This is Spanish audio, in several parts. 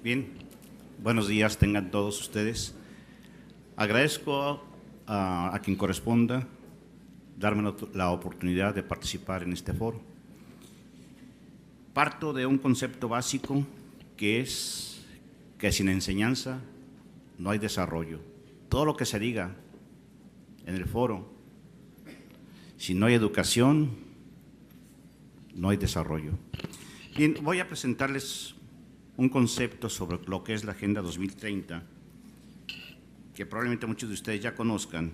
Bien, buenos días tengan todos ustedes. Agradezco a quien corresponda darme la oportunidad de participar en este foro. Parto de un concepto básico que es que sin enseñanza no hay desarrollo. Todo lo que se diga en el foro, si no hay educación, no hay desarrollo. Bien, voy a presentarles un concepto sobre lo que es la Agenda 2030, que probablemente muchos de ustedes ya conozcan,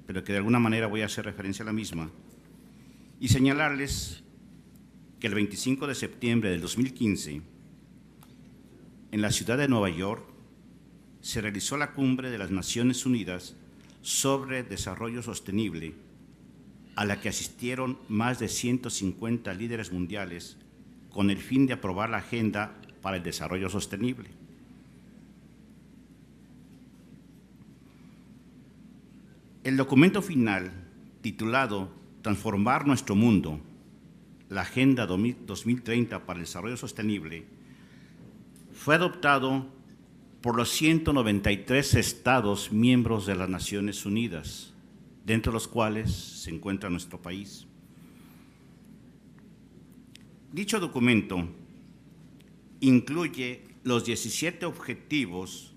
pero que de alguna manera voy a hacer referencia a la misma, y señalarles que el 25 de septiembre del 2015, en la ciudad de Nueva York, se realizó la Cumbre de las Naciones Unidas sobre Desarrollo Sostenible, a la que asistieron más de 150 líderes mundiales con el fin de aprobar la Agenda para el Desarrollo Sostenible. El documento final, titulado Transformar nuestro mundo, la Agenda 2030 para el Desarrollo Sostenible, fue adoptado por los 193 estados miembros de las Naciones Unidas, dentro de los cuales se encuentra nuestro país. Dicho documento incluye los 17 objetivos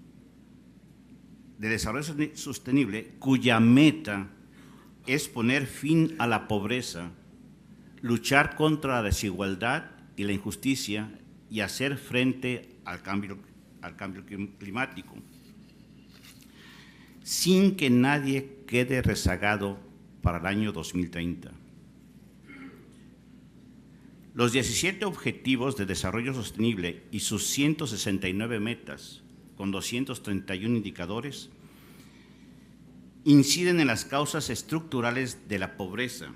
de desarrollo sostenible cuya meta es poner fin a la pobreza, luchar contra la desigualdad y la injusticia y hacer frente al cambio climático, sin que nadie quede rezagado para el año 2030. Los 17 Objetivos de Desarrollo Sostenible y sus 169 metas, con 231 indicadores, inciden en las causas estructurales de la pobreza,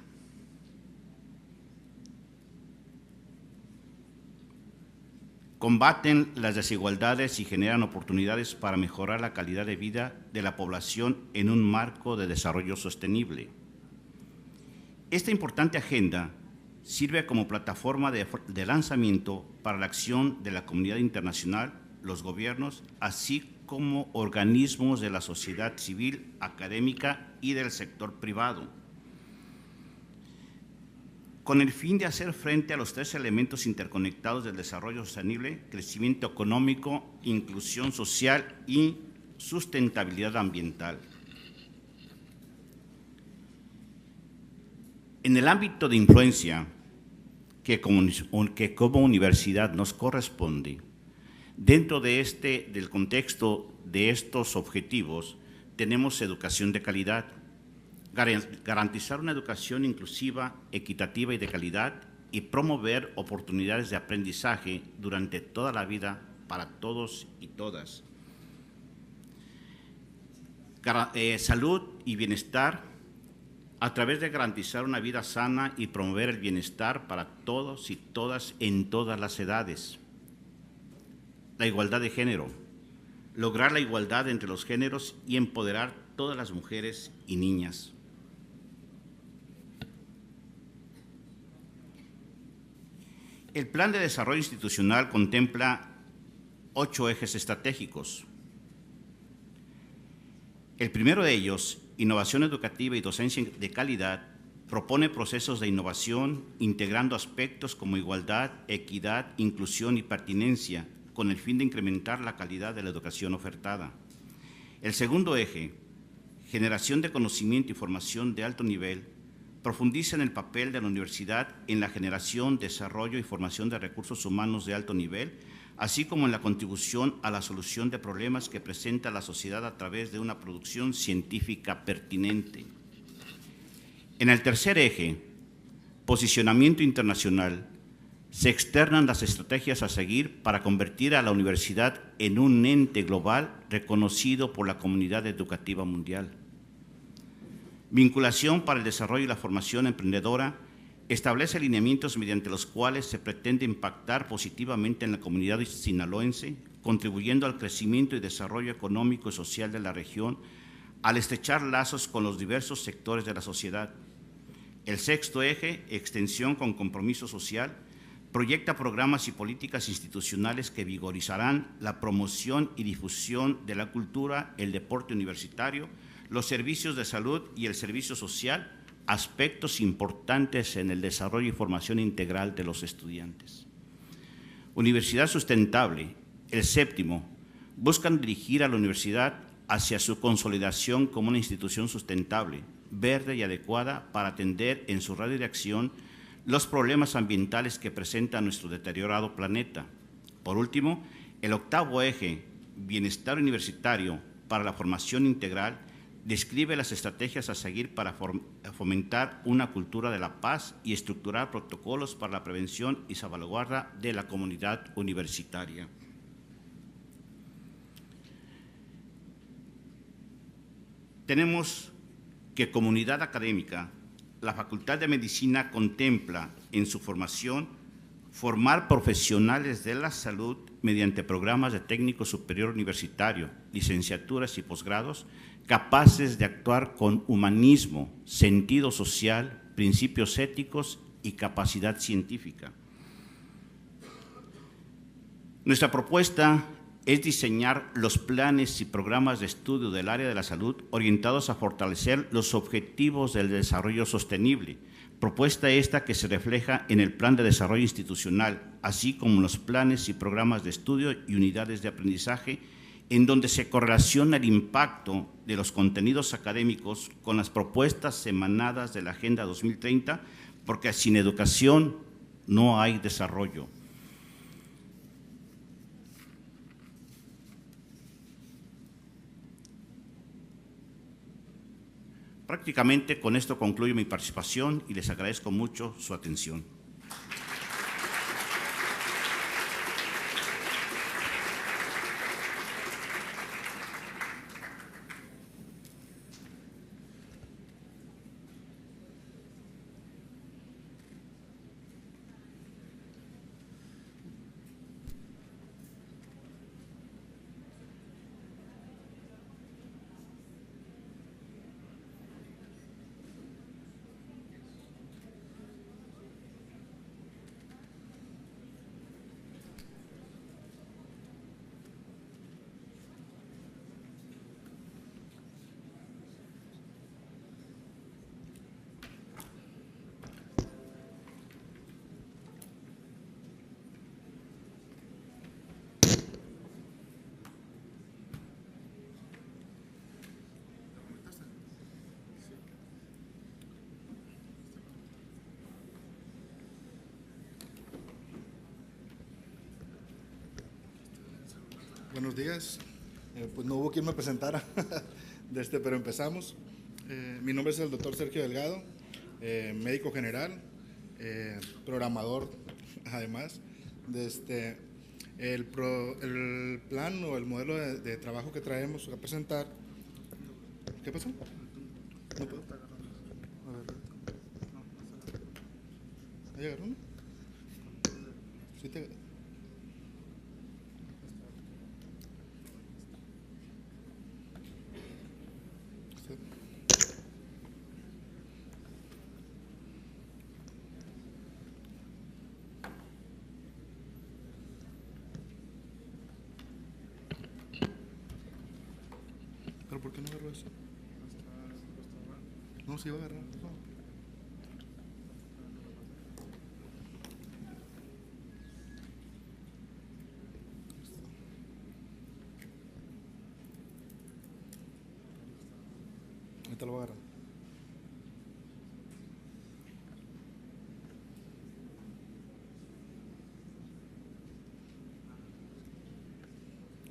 combaten las desigualdades y generan oportunidades para mejorar la calidad de vida de la población en un marco de desarrollo sostenible. Esta importante agenda sirve como plataforma de lanzamiento para la acción de la comunidad internacional, los gobiernos, así como organismos de la sociedad civil, académica y del sector privado, con el fin de hacer frente a los tres elementos interconectados del desarrollo sostenible: crecimiento económico, inclusión social y sustentabilidad ambiental. En el ámbito de influencia que como universidad nos corresponde, dentro de del contexto de estos objetivos, tenemos educación de calidad, garantizar una educación inclusiva, equitativa y de calidad, y promover oportunidades de aprendizaje durante toda la vida para todos y todas. Salud y bienestar, a través de garantizar una vida sana y promover el bienestar para todos y todas en todas las edades. La igualdad de género, lograr la igualdad entre los géneros y empoderar todas las mujeres y niñas. El Plan de Desarrollo Institucional contempla 8 ejes estratégicos. El primero de ellos, innovación educativa y docencia de calidad, propone procesos de innovación integrando aspectos como igualdad, equidad, inclusión y pertinencia, con el fin de incrementar la calidad de la educación ofertada. El segundo eje, generación de conocimiento y formación de alto nivel, profundiza en el papel de la universidad en la generación, desarrollo y formación de recursos humanos de alto nivel, así como en la contribución a la solución de problemas que presenta la sociedad a través de una producción científica pertinente. En el tercer eje, posicionamiento internacional, se externan las estrategias a seguir para convertir a la universidad en un ente global reconocido por la comunidad educativa mundial. Vinculación para el desarrollo y la formación emprendedora establece lineamientos mediante los cuales se pretende impactar positivamente en la comunidad sinaloense, contribuyendo al crecimiento y desarrollo económico y social de la región, al estrechar lazos con los diversos sectores de la sociedad. El sexto eje, extensión con compromiso social, Proyecta programas y políticas institucionales que vigorizarán la promoción y difusión de la cultura, el deporte universitario, los servicios de salud y el servicio social, aspectos importantes en el desarrollo y formación integral de los estudiantes. Universidad sustentable, el séptimo, buscan dirigir a la universidad hacia su consolidación como una institución sustentable, verde y adecuada para atender en su radio de acción los problemas ambientales que presenta nuestro deteriorado planeta. Por último, el octavo eje, bienestar universitario para la formación integral, describe las estrategias a seguir para fomentar una cultura de la paz y estructurar protocolos para la prevención y salvaguarda de la comunidad universitaria. Tenemos que comunidad académica, la Facultad de Medicina contempla en su formación formar profesionales de la salud mediante programas de técnico superior universitario, licenciaturas y posgrados, capaces de actuar con humanismo, sentido social, principios éticos y capacidad científica. Nuestra propuesta es diseñar los planes y programas de estudio del área de la salud orientados a fortalecer los objetivos del desarrollo sostenible, propuesta esta que se refleja en el Plan de Desarrollo Institucional, así como los planes y programas de estudio y unidades de aprendizaje, en donde se correlaciona el impacto de los contenidos académicos con las propuestas emanadas de la Agenda 2030, porque sin educación no hay desarrollo. Prácticamente con esto concluyo mi participación y les agradezco mucho su atención. Buenos días. Pues no hubo quien me presentara, pero empezamos. Mi nombre es el doctor Sergio Delgado, médico general, programador, además. El plan o el modelo de trabajo que traemos a presentar. ¿Qué pasó? No puedo. A ver. ¿Ahí agarró uno? Sí te... ¿Pero por qué no agarró eso? No, se iba a agarrar. No. Ahorita lo voy a agarrar.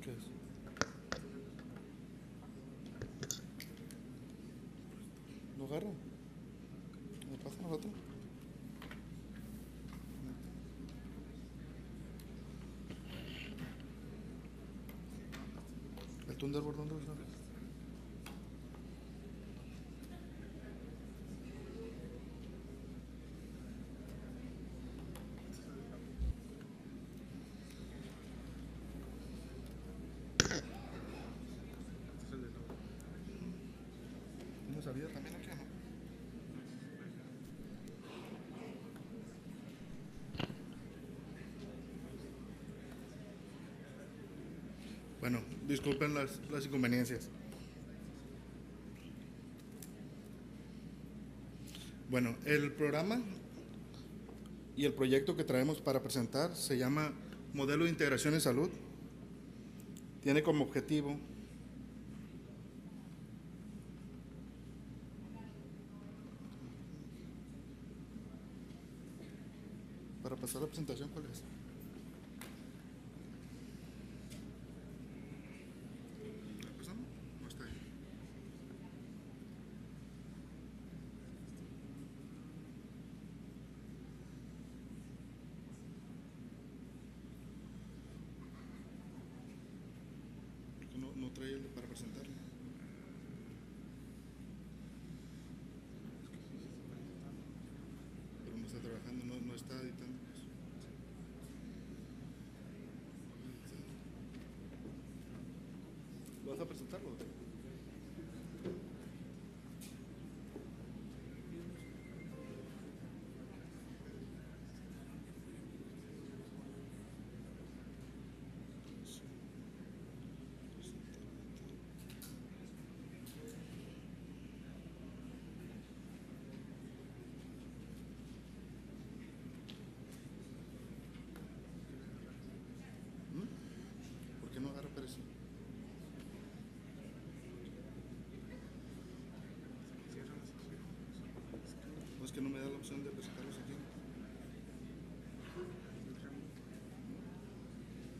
¿Qué es? ¿Lo agarra? ¿Me pasa a nosotros? ¿El Thunderbird dónde está? ¿No sabía también aquí, no? Bueno, disculpen las inconveniencias. Bueno, el programa y el proyecto que traemos para presentar se llama Modelo de Integración en Salud. Tiene como objetivo para pasar la presentación, ¿cuál es? ¿Empezamos? No está ahí. No trae para presentarlo. Pero no está trabajando, no está editando. ¿Lo vas a presentarlo? ¿Por qué no agarra precio? No, es que no me da la opción de presentarlos aquí.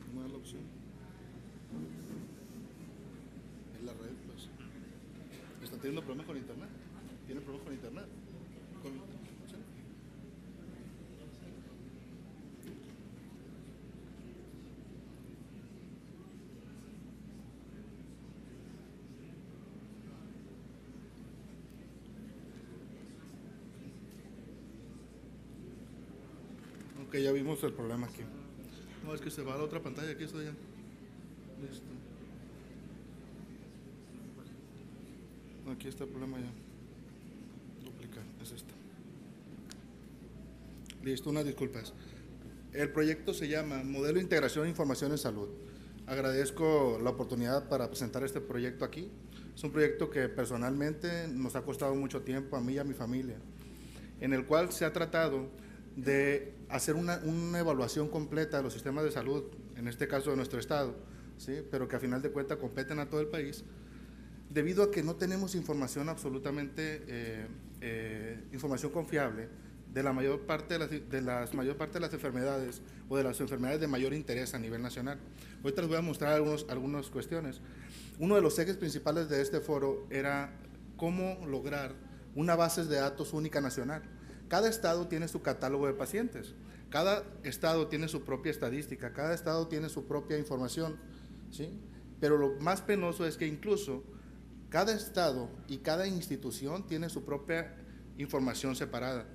No me da la opción. Es la red, pues. Están teniendo problemas con internet. ¿Tienen problemas con internet? ¿Sí? Ok, ya vimos el problema aquí. No, es que se va a la otra pantalla, aquí está ya. Listo. Aquí está el problema ya. Duplicar, es esto. Listo, unas disculpas. El proyecto se llama Modelo de Integración e Información en Salud. Agradezco la oportunidad para presentar este proyecto aquí. Es un proyecto que personalmente nos ha costado mucho tiempo a mí y a mi familia, en el cual se ha tratado de hacer una evaluación completa de los sistemas de salud, en este caso de nuestro estado, ¿sí? Pero que a final de cuentas competen a todo el país, debido a que no tenemos información absolutamente, información confiable de la mayor parte de las enfermedades o de las enfermedades de mayor interés a nivel nacional. Ahorita les voy a mostrar algunas cuestiones. Uno de los ejes principales de este foro era cómo lograr una base de datos única nacional. Cada estado tiene su catálogo de pacientes, cada estado tiene su propia estadística, cada estado tiene su propia información, ¿sí? Pero lo más penoso es que incluso cada estado y cada institución tiene su propia información separada.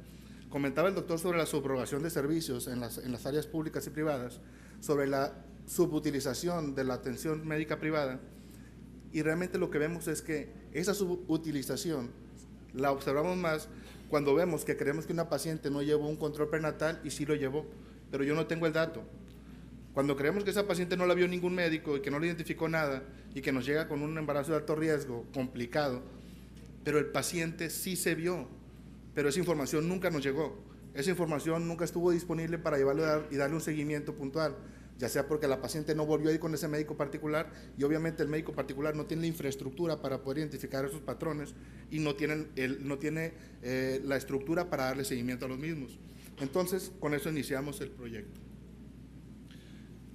Comentaba el doctor sobre la subrogación de servicios en las áreas públicas y privadas, sobre la subutilización de la atención médica privada, y realmente lo que vemos es que esa subutilización la observamos más cuando vemos que creemos que una paciente no llevó un control prenatal y sí lo llevó, pero yo no tengo el dato. Cuando creemos que esa paciente no la vio ningún médico y que no le identificó nada y que nos llega con un embarazo de alto riesgo, complicado, pero el paciente sí se vio, pero esa información nunca nos llegó. Esa información nunca estuvo disponible para llevarlo y darle un seguimiento puntual, ya sea porque la paciente no volvió a ir con ese médico particular y obviamente el médico particular no tiene la infraestructura para poder identificar esos patrones y no tiene la estructura para darle seguimiento a los mismos. Entonces, con eso iniciamos el proyecto.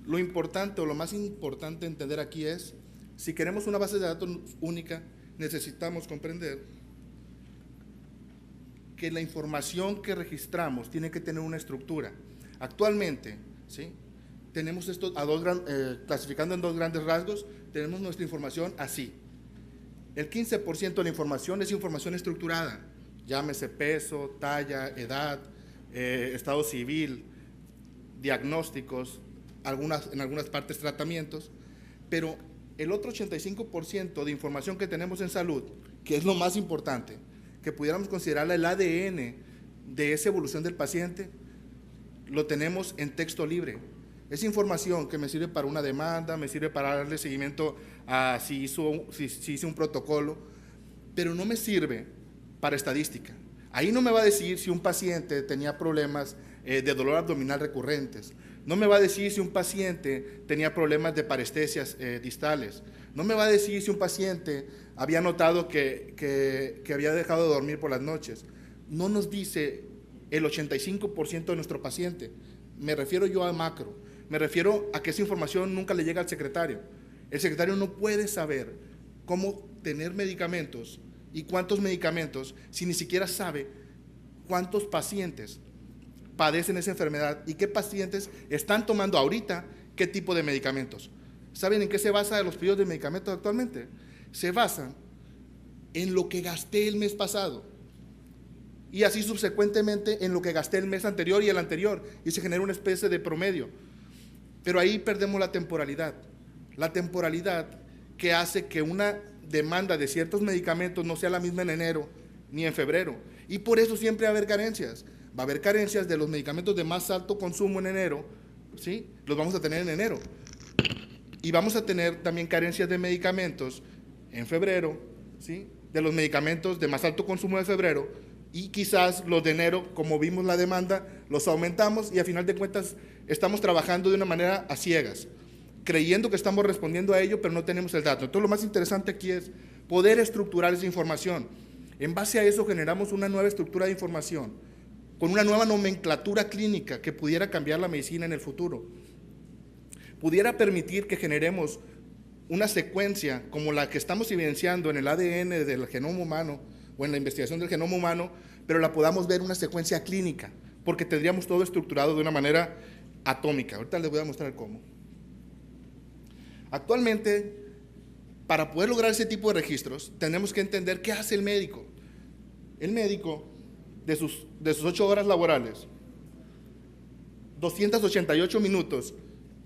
Lo importante o lo más importante entender aquí es, si queremos una base de datos única, necesitamos comprender que la información que registramos tiene que tener una estructura. Actualmente, ¿sí?, tenemos esto clasificando en dos grandes rasgos, tenemos nuestra información así. El 15% de la información es información estructurada, llámese peso, talla, edad, estado civil, diagnósticos, en algunas partes tratamientos, pero el otro 85% de información que tenemos en salud, que es lo más importante, que pudiéramos considerarla el ADN de esa evolución del paciente, lo tenemos en texto libre. Es información que me sirve para una demanda, me sirve para darle seguimiento a si hice un protocolo, pero no me sirve para estadística. Ahí no me va a decir si un paciente tenía problemas de dolor abdominal recurrentes, no me va a decir si un paciente tenía problemas de parestesias distales, no me va a decir si un paciente había notado que había dejado de dormir por las noches. No nos dice el 85% de nuestro paciente. Me refiero yo a macro, me refiero a que esa información nunca le llega al secretario. El secretario no puede saber cómo tener medicamentos y cuántos medicamentos si ni siquiera sabe cuántos pacientes padecen esa enfermedad y qué pacientes están tomando ahorita qué tipo de medicamentos. ¿Saben en qué se basa los pedidos de medicamentos actualmente? Se basan en lo que gasté el mes pasado y así subsecuentemente en lo que gasté el mes anterior y el anterior, y se genera una especie de promedio. Pero ahí perdemos la temporalidad que hace que una demanda de ciertos medicamentos no sea la misma en enero ni en febrero, y por eso siempre va a haber carencias. Va a haber carencias de los medicamentos de más alto consumo en enero, ¿sí? Los vamos a tener en enero, y vamos a tener también carencias de medicamentos en febrero, ¿sí? De los medicamentos de más alto consumo de febrero, y quizás los de enero, como vimos la demanda, los aumentamos y a final de cuentas estamos trabajando de una manera a ciegas, creyendo que estamos respondiendo a ello, pero no tenemos el dato. Entonces lo más interesante aquí es poder estructurar esa información. En base a eso generamos una nueva estructura de información, con una nueva nomenclatura clínica que pudiera cambiar la medicina en el futuro. Pudiera permitir que generemos una secuencia como la que estamos evidenciando en el ADN del genoma humano o en la investigación del genoma humano, pero la podamos ver una secuencia clínica, porque tendríamos todo estructurado de una manera atómica. Ahorita les voy a mostrar cómo. Actualmente, para poder lograr ese tipo de registros, tenemos que entender qué hace el médico. El médico, de sus 8 horas laborales, 288 minutos,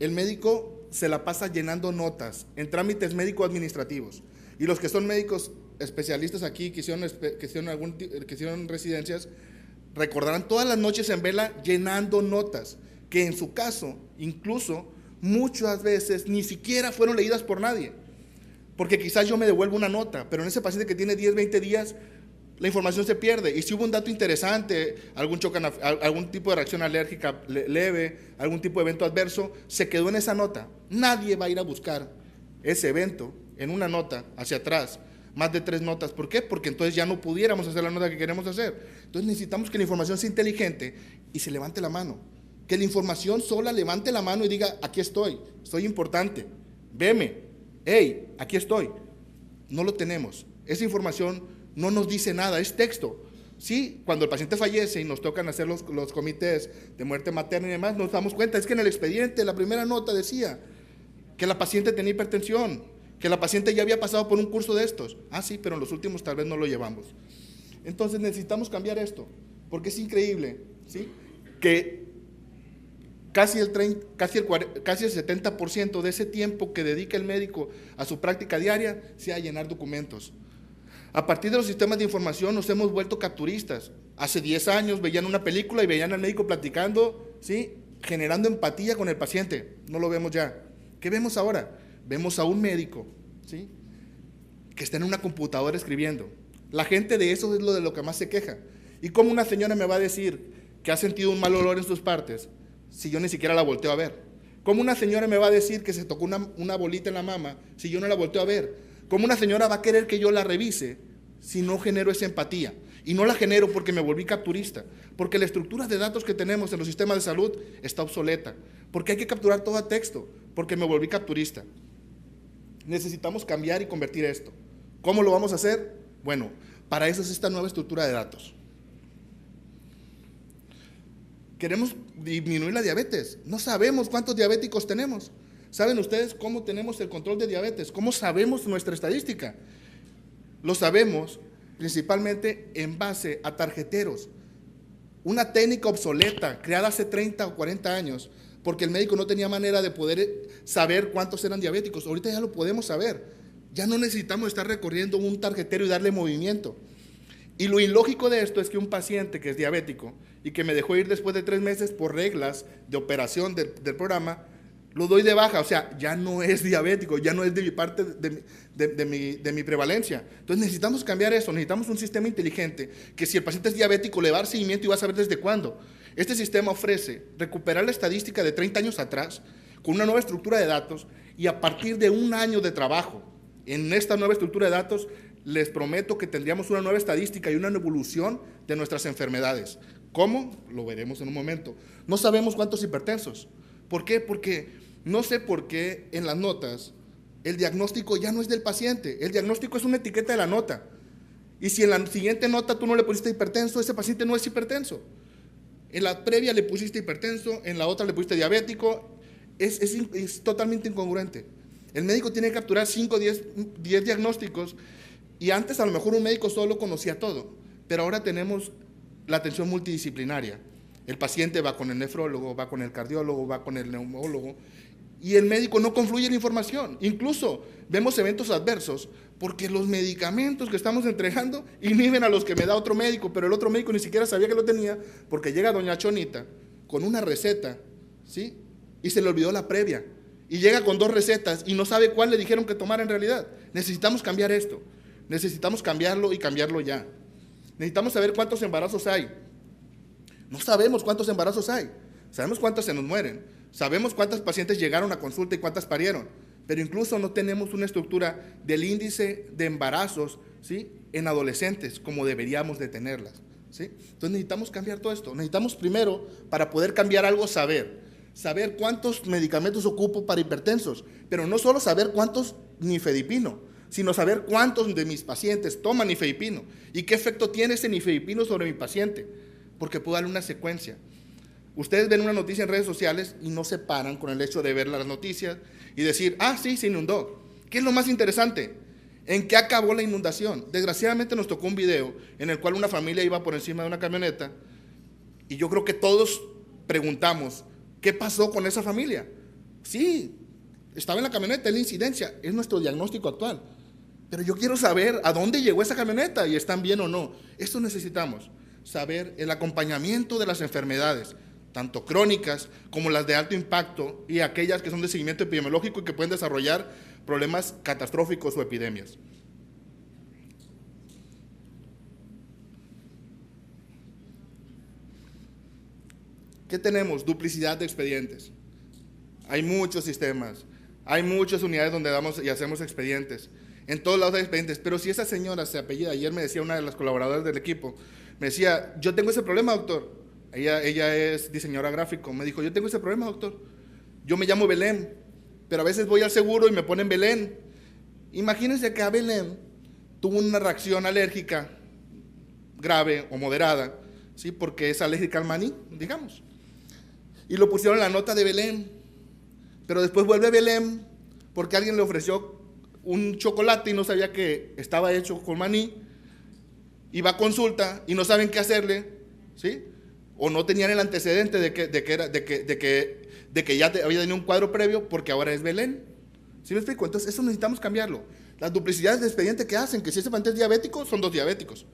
el médico se la pasa llenando notas en trámites médico-administrativos. Y los que son médicos especialistas aquí, que hicieron residencias, recordarán todas las noches en vela llenando notas, que en su caso, incluso, muchas veces ni siquiera fueron leídas por nadie, porque quizás yo me devuelvo una nota, pero en ese paciente que tiene 10, 20 días, la información se pierde, y si hubo un dato interesante, algún tipo de reacción alérgica leve, algún tipo de evento adverso, se quedó en esa nota. Nadie va a ir a buscar ese evento en una nota hacia atrás, más de 3 notas. ¿Por qué? Porque entonces ya no pudiéramos hacer la nota que queremos hacer. Entonces necesitamos que la información sea inteligente y se levante la mano. Que la información sola levante la mano y diga, aquí estoy, soy importante, veme, hey, aquí estoy. No lo tenemos. Esa información no nos dice nada, es texto. Sí, cuando el paciente fallece y nos tocan hacer los comités de muerte materna y demás, nos damos cuenta, es que en el expediente, la primera nota decía que la paciente tenía hipertensión, que la paciente ya había pasado por un curso de estos. Ah, sí, pero en los últimos tal vez no lo llevamos. Entonces necesitamos cambiar esto, porque es increíble, ¿sí? Que casi el 70% de ese tiempo que dedica el médico a su práctica diaria sea llenar documentos. A partir de los sistemas de información nos hemos vuelto capturistas. Hace 10 años veían una película y veían al médico platicando, ¿sí? Generando empatía con el paciente. No lo vemos ya. ¿Qué vemos ahora? Vemos a un médico, ¿sí? Que está en una computadora escribiendo. La gente de eso es lo que más se queja. ¿Y cómo una señora me va a decir que ha sentido un mal olor en sus partes si yo ni siquiera la volteo a ver? ¿Cómo una señora me va a decir que se tocó una bolita en la mama si yo no la volteo a ver? ¿Cómo una señora va a querer que yo la revise si no genero esa empatía? Y no la genero porque me volví capturista, porque la estructura de datos que tenemos en los sistemas de salud está obsoleta, porque hay que capturar todo a texto, porque me volví capturista. Necesitamos cambiar y convertir esto. ¿Cómo lo vamos a hacer? Bueno, para eso es esta nueva estructura de datos. Queremos disminuir la diabetes. No sabemos cuántos diabéticos tenemos. ¿Saben ustedes cómo tenemos el control de diabetes? ¿Cómo sabemos nuestra estadística? Lo sabemos principalmente en base a tarjeteros. Una técnica obsoleta, creada hace 30 o 40 años, porque el médico no tenía manera de poder saber cuántos eran diabéticos. Ahorita ya lo podemos saber. Ya no necesitamos estar recorriendo un tarjetero y darle movimiento. Y lo ilógico de esto es que un paciente que es diabético y que me dejó ir después de 3 meses por reglas de operación del programa, lo doy de baja, o sea, ya no es diabético, ya no es de mi parte de mi prevalencia. Entonces necesitamos cambiar eso, necesitamos un sistema inteligente que si el paciente es diabético le va a dar seguimiento y va a saber desde cuándo. Este sistema ofrece recuperar la estadística de 30 años atrás con una nueva estructura de datos y a partir de un año de trabajo en esta nueva estructura de datos les prometo que tendríamos una nueva estadística y una evolución de nuestras enfermedades. ¿Cómo? Lo veremos en un momento. No sabemos cuántos hipertensos. ¿Por qué? Porque no sé por qué en las notas el diagnóstico ya no es del paciente. El diagnóstico es una etiqueta de la nota. Y si en la siguiente nota tú no le pusiste hipertenso, ese paciente no es hipertenso. En la previa le pusiste hipertenso, en la otra le pusiste diabético. Es totalmente incongruente. El médico tiene que capturar 5 o 10 diagnósticos y antes a lo mejor un médico solo conocía todo, pero ahora tenemos la atención multidisciplinaria. El paciente va con el nefrólogo, va con el cardiólogo, va con el neumólogo y el médico no confluye la información. Incluso vemos eventos adversos porque los medicamentos que estamos entregando inhiben a los que me da otro médico, pero el otro médico ni siquiera sabía que lo tenía porque llega doña Chonita con una receta, ¿sí? Y se le olvidó la previa. Y llega con 2 recetas y no sabe cuál le dijeron que tomara en realidad. Necesitamos cambiar esto. Necesitamos cambiarlo y cambiarlo ya. Necesitamos saber cuántos embarazos hay. No sabemos cuántos embarazos hay. Sabemos cuántas se nos mueren. Sabemos cuántas pacientes llegaron a consulta y cuántas parieron. Pero incluso no tenemos una estructura del índice de embarazos, ¿sí?, en adolescentes como deberíamos de tenerlas, ¿sí? Entonces necesitamos cambiar todo esto. Necesitamos primero, para poder cambiar algo, saber cuántos medicamentos ocupo para hipertensos, pero no solo saber cuántos nifedipino, sino saber cuántos de mis pacientes toman nifedipino y qué efecto tiene ese nifedipino sobre mi paciente, porque puedo darle una secuencia. Ustedes ven una noticia en redes sociales y no se paran con el hecho de ver las noticias y decir, ah, sí, se inundó. ¿Qué es lo más interesante? ¿En qué acabó la inundación? Desgraciadamente nos tocó un video en el cual una familia iba por encima de una camioneta y yo creo que todos preguntamos, ¿qué pasó con esa familia? Sí, estaba en la camioneta, es la incidencia, es nuestro diagnóstico actual. Pero yo quiero saber a dónde llegó esa camioneta y están bien o no. Esto necesitamos, saber el acompañamiento de las enfermedades, tanto crónicas como las de alto impacto y aquellas que son de seguimiento epidemiológico y que pueden desarrollar problemas catastróficos o epidemias. ¿Qué tenemos? Duplicidad de expedientes. Hay muchos sistemas, hay muchas unidades donde damos y hacemos expedientes. En todos lados hay expedientes, pero si esa señora se apellida, ayer me decía una de las colaboradoras del equipo, me decía, yo tengo ese problema, doctor. Ella es diseñadora gráfico, me dijo, yo tengo ese problema, doctor. Yo me llamo Belén, pero a veces voy al seguro y me ponen Belén. Imagínense que a Belén tuvo una reacción alérgica grave o moderada, ¿sí?, porque es alérgica al maní, digamos. Y lo pusieron en la nota de Belén, pero después vuelve Belén porque alguien le ofreció un chocolate y no sabía que estaba hecho con maní, y va a consulta y no saben qué hacerle, ¿sí? O no tenían el antecedente de que ya había tenido un cuadro previo porque ahora es Belén. ¿Sí me explico? Entonces eso necesitamos cambiarlo. Las duplicidades de expediente que hacen, que si ese paciente es diabético, son 2 diabéticos.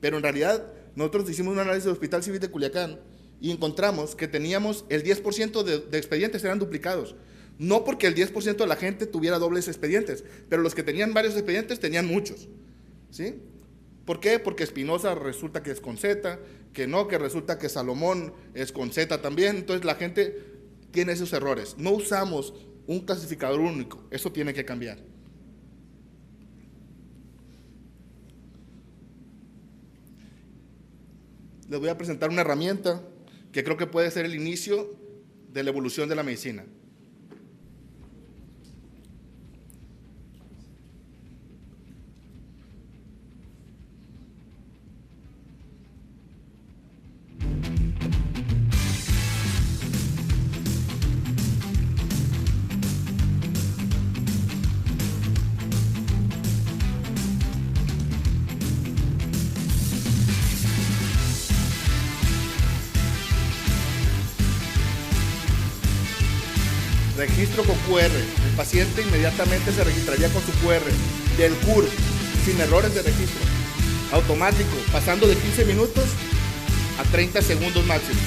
Pero en realidad nosotros hicimos un análisis del Hospital Civil de Culiacán y encontramos que teníamos el 10% de expedientes eran duplicados. No porque el 10% de la gente tuviera dobles expedientes, pero los que tenían varios expedientes tenían muchos, ¿sí? ¿Por qué? Porque Espinosa resulta que es con Z, que no, que resulta que Salomón es con Z también. Entonces la gente tiene esos errores. No usamos un clasificador único, eso tiene que cambiar. Les voy a presentar una herramienta que creo que puede ser el inicio de la evolución de la medicina. Registro con QR. El paciente inmediatamente se registraría con su QR del CUR, sin errores de registro. Automático, pasando de 15 minutos a 30 segundos máximo.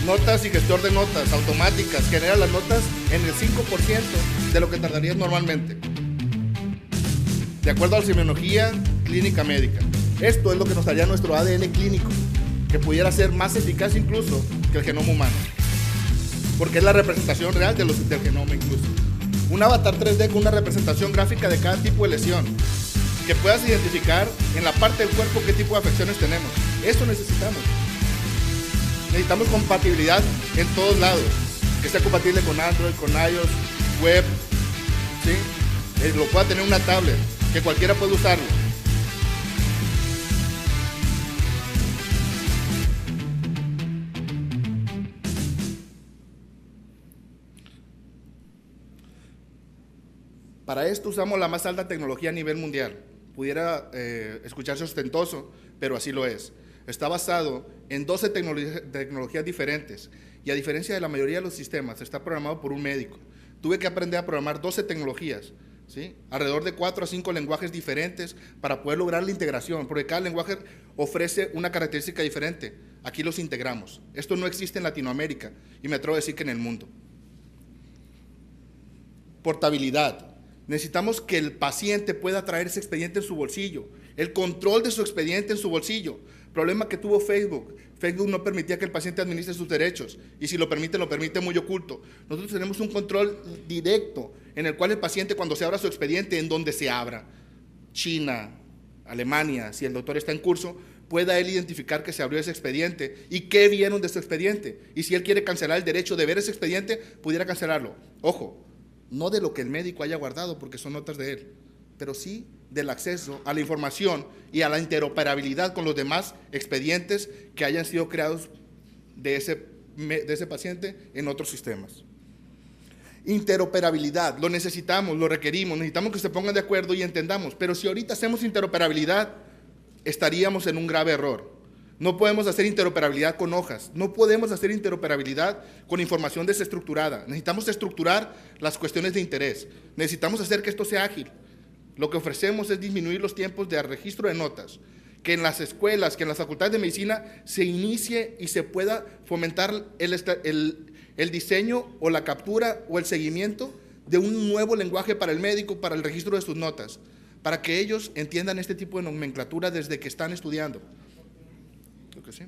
notas y gestor de notas automáticas, genera las notas en el 5% de lo que tardarías normalmente, de acuerdo a la semiología clínica médica. Esto es lo que nos daría nuestro ADN clínico, que pudiera ser más eficaz incluso que el genoma humano, porque es la representación real del genoma incluso. Un avatar 3D con una representación gráfica de cada tipo de lesión, que puedas identificar en la parte del cuerpo qué tipo de afecciones tenemos. Eso necesitamos. Necesitamos compatibilidad en todos lados, que sea compatible con Android, con iOS, web, ¿sí? Lo pueda tener una tablet, que cualquiera pueda usarlo. Para esto usamos la más alta tecnología a nivel mundial. Pudiera escucharse ostentoso, pero así lo es. Está basado en 12 tecnologías diferentes y a diferencia de la mayoría de los sistemas, está programado por un médico. Tuve que aprender a programar 12 tecnologías, ¿sí? Alrededor de 4 a 5 lenguajes diferentes para poder lograr la integración, porque cada lenguaje ofrece una característica diferente. Aquí los integramos. Esto no existe en Latinoamérica y me atrevo a decir que en el mundo. Portabilidad. Necesitamos que el paciente pueda traer ese expediente en su bolsillo, el control de su expediente en su bolsillo. Problema que tuvo Facebook. Facebook no permitía que el paciente administre sus derechos y si lo permite muy oculto. Nosotros tenemos un control directo en el cual el paciente, cuando se abra su expediente, en donde se abra, China, Alemania, si el doctor está en curso, pueda él identificar que se abrió ese expediente y qué vieron de su expediente. Y si él quiere cancelar el derecho de ver ese expediente, pudiera cancelarlo. Ojo, no de lo que el médico haya guardado, porque son notas de él, pero sí del acceso a la información y a la interoperabilidad con los demás expedientes que hayan sido creados de ese paciente en otros sistemas. Interoperabilidad, lo necesitamos, lo requerimos, necesitamos que se pongan de acuerdo y entendamos, pero si ahorita hacemos interoperabilidad, estaríamos en un grave error. No podemos hacer interoperabilidad con hojas, no podemos hacer interoperabilidad con información desestructurada. Necesitamos estructurar las cuestiones de interés, necesitamos hacer que esto sea ágil. Lo que ofrecemos es disminuir los tiempos de registro de notas, que en las escuelas, que en las facultades de medicina se inicie y se pueda fomentar el diseño o la captura o el seguimiento de un nuevo lenguaje para el médico, para el registro de sus notas, para que ellos entiendan este tipo de nomenclatura desde que están estudiando. Creo que sí.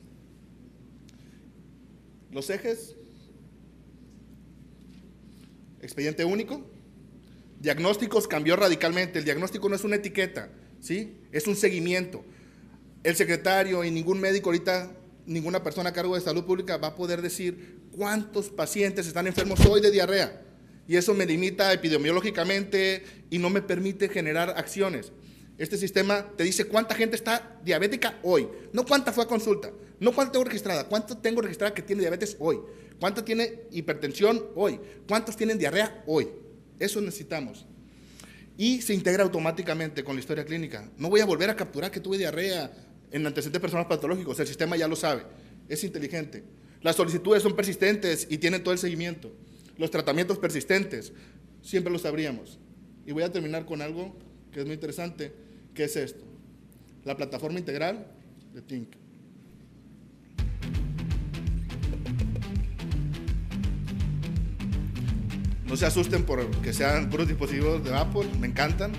Los ejes: expediente único. Diagnósticos cambió radicalmente. El diagnóstico no es una etiqueta, ¿sí? Es un seguimiento. El secretario y ningún médico ahorita, ninguna persona a cargo de salud pública va a poder decir cuántos pacientes están enfermos hoy de diarrea. Y eso me limita epidemiológicamente y no me permite generar acciones. Este sistema te dice cuánta gente está diabética hoy, no cuánta fue a consulta, no cuánta tengo registrada, cuánto tengo registrada que tiene diabetes hoy, cuánto tiene hipertensión hoy, cuántos tienen diarrea hoy. Eso necesitamos. Y se integra automáticamente con la historia clínica. No voy a volver a capturar que tuve diarrea en antecedentes de personas patológicos, el sistema ya lo sabe, es inteligente. Las solicitudes son persistentes y tienen todo el seguimiento. Los tratamientos persistentes, siempre lo sabríamos. Y voy a terminar con algo que es muy interesante, que es esto, la plataforma integral de Think. No se asusten porque sean puros dispositivos de Apple, me encantan,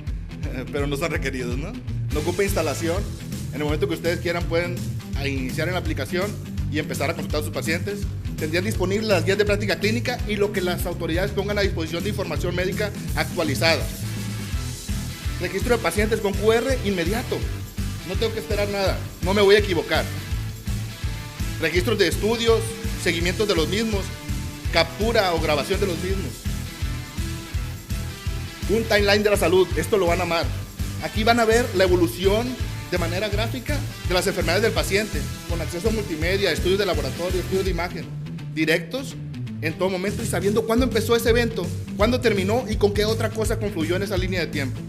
pero no son requeridos, ¿no? No ocupa instalación. En el momento que ustedes quieran pueden iniciar en la aplicación y empezar a consultar a sus pacientes. Tendrían disponibles las guías de práctica clínica y lo que las autoridades pongan a disposición de información médica actualizada. Registro de pacientes con QR inmediato. No tengo que esperar nada, no me voy a equivocar. Registros de estudios, seguimientos de los mismos, captura o grabación de los mismos. Un timeline de la salud, esto lo van a amar. Aquí van a ver la evolución de manera gráfica de las enfermedades del paciente, con acceso a multimedia, estudios de laboratorio, estudios de imagen, directos en todo momento y sabiendo cuándo empezó ese evento, cuándo terminó y con qué otra cosa confluyó en esa línea de tiempo.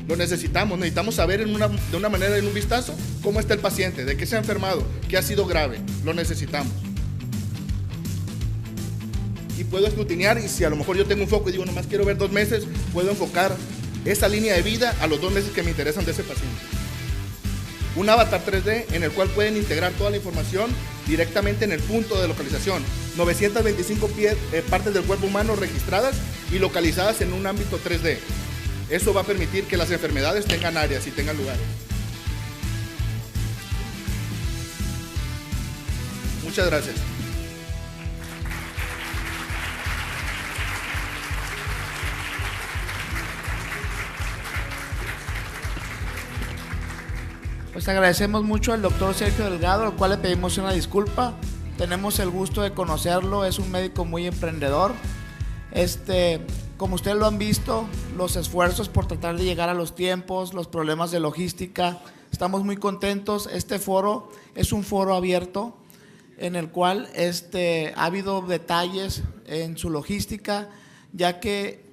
Lo necesitamos saber de una manera, en un vistazo, cómo está el paciente, de qué se ha enfermado, qué ha sido grave, lo necesitamos. Y puedo escrutinear y si a lo mejor yo tengo un foco y digo, nomás quiero ver 2 meses, puedo enfocar esa línea de vida a los 2 meses que me interesan de ese paciente. Un avatar 3D en el cual pueden integrar toda la información directamente en el punto de localización. 925 partes del cuerpo humano registradas y localizadas en un ámbito 3D. Eso va a permitir que las enfermedades tengan áreas y tengan lugares. Muchas gracias. Pues agradecemos mucho al doctor Sergio Delgado, al cual le pedimos una disculpa. Tenemos el gusto de conocerlo, es un médico muy emprendedor. Como ustedes lo han visto, los esfuerzos por tratar de llegar a los tiempos, los problemas de logística, estamos muy contentos. Este foro es un foro abierto en el cual ha habido detalles en su logística, ya que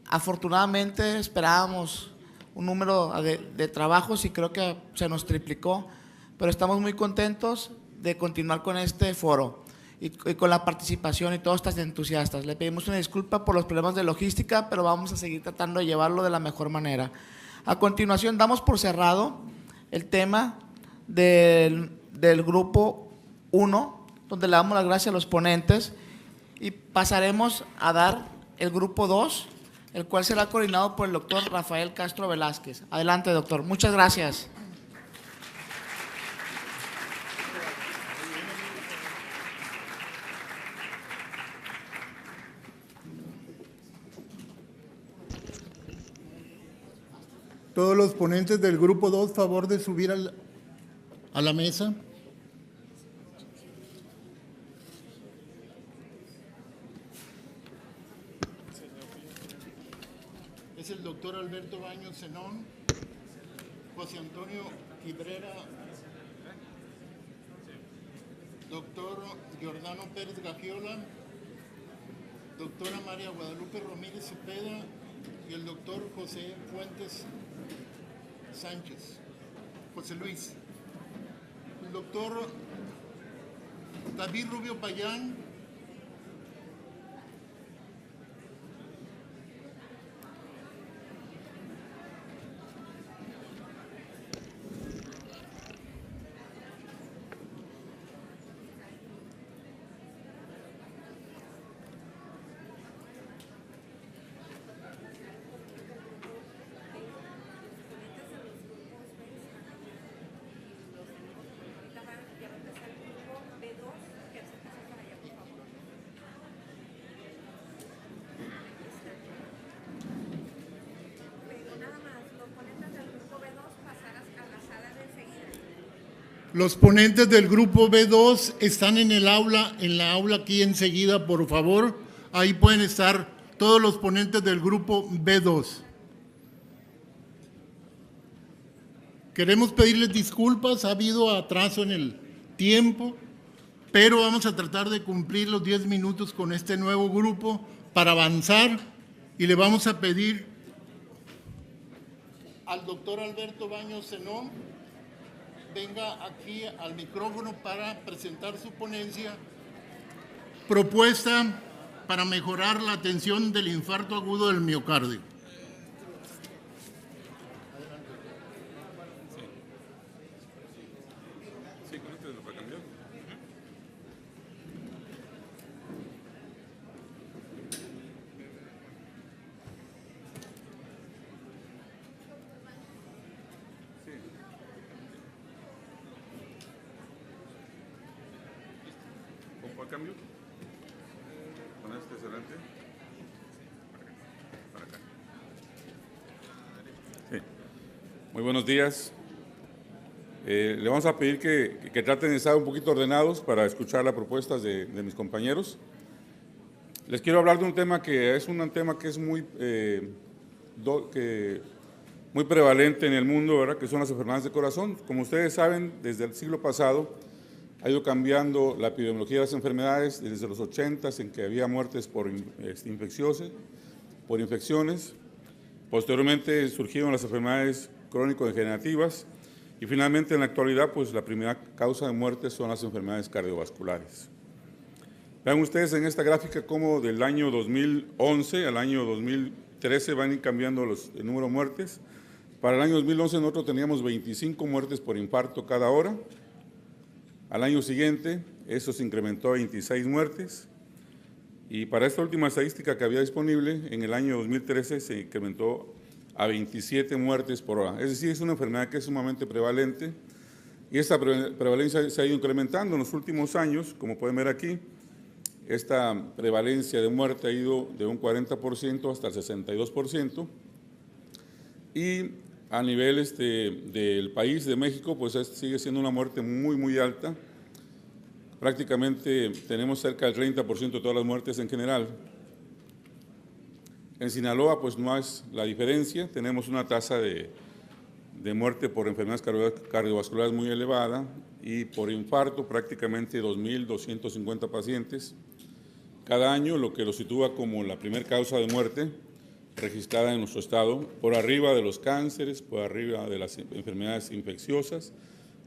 afortunadamente esperábamos un número de trabajos y creo que se nos triplicó, pero estamos muy contentos de continuar con este foro y con la participación y todos estos entusiastas. Le pedimos una disculpa por los problemas de logística, pero vamos a seguir tratando de llevarlo de la mejor manera. A continuación, damos por cerrado el tema del grupo 1, donde le damos las gracias a los ponentes, y pasaremos a dar el grupo 2, el cual será coordinado por el doctor Rafael Castro Velázquez. Adelante, doctor. Muchas gracias. Todos los ponentes del grupo 2, favor de subir a la mesa. Es el doctor Alberto Baños Zenón, José Antonio Cabrera, doctor Giordano Pérez Gagiola, doctora María Guadalupe Ramírez Cepeda y el doctor José Fuentes Sánchez, José Luis. El doctor David Rubio Payán, los ponentes del grupo B2 están en la aula aquí enseguida, por favor. Ahí pueden estar todos los ponentes del grupo B2. Queremos pedirles disculpas, ha habido atraso en el tiempo, pero vamos a tratar de cumplir los 10 minutos con este nuevo grupo para avanzar, y le vamos a pedir al doctor Alberto Baños Zenón venga aquí al micrófono para presentar su ponencia, propuesta para mejorar la atención del infarto agudo del miocardio. Cambio con este delante para acá. Sí. Muy buenos días. Le vamos a pedir que traten de estar un poquito ordenados para escuchar las propuestas de mis compañeros. Les quiero hablar de un tema que es muy muy prevalente en el mundo, ¿verdad? Que son las enfermedades de corazón. Como ustedes saben, desde el siglo pasado ha ido cambiando la epidemiología de las enfermedades, desde los 80s, en que había muertes por infecciones. Posteriormente surgieron las enfermedades crónico-degenerativas y finalmente en la actualidad pues la primera causa de muerte son las enfermedades cardiovasculares. Vean ustedes en esta gráfica cómo del año 2011 al año 2013 van a ir cambiando el número de muertes. Para el año 2011 nosotros teníamos 25 muertes por infarto cada hora. Al año siguiente, eso se incrementó a 26 muertes. Y para esta última estadística que había disponible, en el año 2013 se incrementó a 27 muertes por hora. Es decir, es una enfermedad que es sumamente prevalente y esta prevalencia se ha ido incrementando en los últimos años. Como pueden ver aquí, esta prevalencia de muerte ha ido de un 40% hasta el 62%. Y a nivel del país, de México, pues sigue siendo una muerte muy, muy alta. Prácticamente tenemos cerca del 30% de todas las muertes en general. En Sinaloa, pues no es la diferencia, tenemos una tasa de muerte por enfermedades cardiovasculares muy elevada y por infarto prácticamente 2.250 pacientes cada año, lo que lo sitúa como la primera causa de muerte registrada en nuestro estado, por arriba de los cánceres, por arriba de las enfermedades infecciosas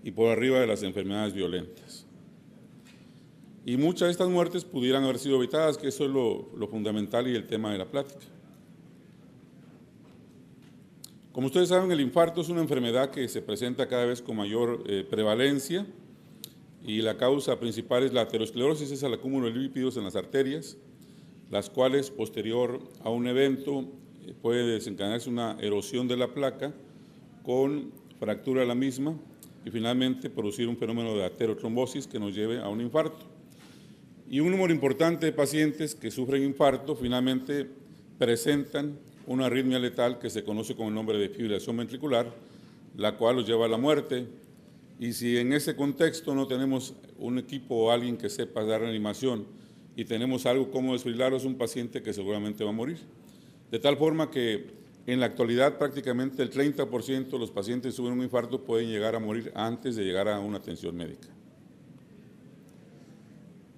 y por arriba de las enfermedades violentas. Y muchas de estas muertes pudieran haber sido evitadas, que eso es lo fundamental y el tema de la plática. Como ustedes saben, el infarto es una enfermedad que se presenta cada vez con mayor prevalencia y la causa principal es la aterosclerosis, es el acúmulo de lípidos en las arterias, las cuales posterior a un evento puede desencadenarse una erosión de la placa con fractura de la misma y finalmente producir un fenómeno de aterotrombosis que nos lleve a un infarto. Y un número importante de pacientes que sufren infarto finalmente presentan una arritmia letal que se conoce con el nombre de fibrilación ventricular, la cual los lleva a la muerte. Y si en ese contexto no tenemos un equipo o alguien que sepa dar reanimación y tenemos algo como desfibrilarlo, es un paciente que seguramente va a morir. De tal forma que en la actualidad prácticamente el 30% de los pacientes que sufren un infarto pueden llegar a morir antes de llegar a una atención médica.